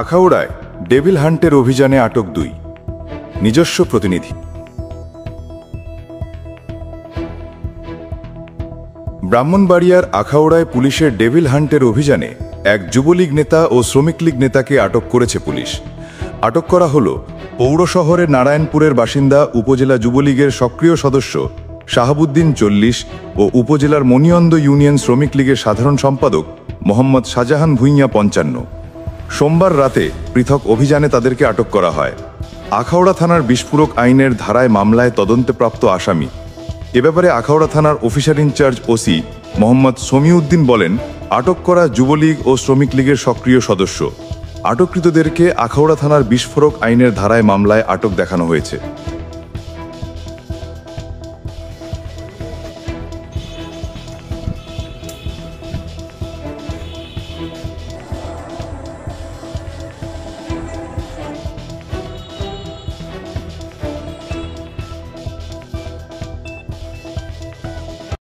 আখাউড়ায় devil হান্টের অভিযানে আটক 2। নিজস্ব প্রতিনিধি। ব্রাহ্মণবাড়িয়ার আখাউড়ায় পুলিশের ডেভিল হান্টের অভিযানে এক যুবলীগ নেতা ও শ্রমিক লীগ নেতাকে আটক করেছে পুলিশ। আটক করা হল পৌর শহরের নারায়ণপুরের বাসিন্দা উপজেলা যুবলীগের সক্রিয় সদস্য শাহাবুদ্দিন 40 ও উপজেলার মণিয়ন্দ ইউনিয়ন শ্রমিক লীগের সাধারণ সম্পাদক মোহাম্মদ শাহজাহান ভূঁইয়া 55। সোমবার রাতে পৃথক অভিযানে তাদেরকে আটক করা হয়। আখাউড়া থানার বিস্ফোরক আইনের ধারায় মামলায় তদন্তপ্রাপ্ত আসামি। এ ব্যাপারে আখাউড়া থানার অফিসার ইনচার্জ ওসি মোহাম্মদ সমীউদ্দিন বলেন, আটক করা যুবলীগ ও শ্রমিক লীগের সক্রিয় সদস্য। আটককৃতদেরকে আখাউড়া থানার বিস্ফোরক আইনের ধারায় মামলায় আটক দেখানো হয়েছে।